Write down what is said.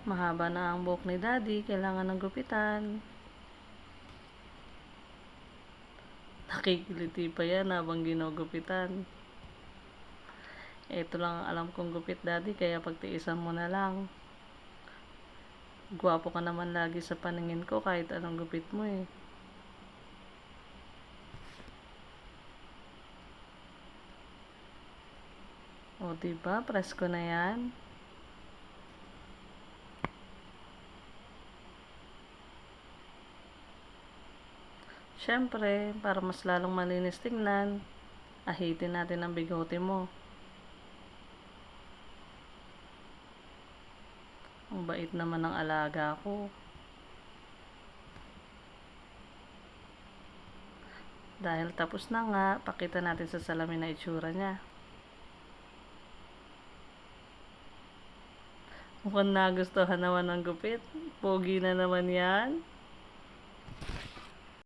Mahaba na ang buhok ni Daddy, kailangan ng gupitan. Nakikiliti pa yan habang ginugupitan. Ito lang ang alam kong gupit, Daddy, kaya pagtiisan mo na lang. Gwapo ka naman lagi sa paningin ko kahit anong gupit mo eh. O diba, presko na yan. Siyempre, para mas lalong malinis tingnan, ahitin natin ang bigote mo. Ang bait naman ng alaga ko. Dahil tapos na nga, pakita natin sa salamin na itsura niya. Mukhang nagustuhan naman ng gupit. Pogi na naman yan.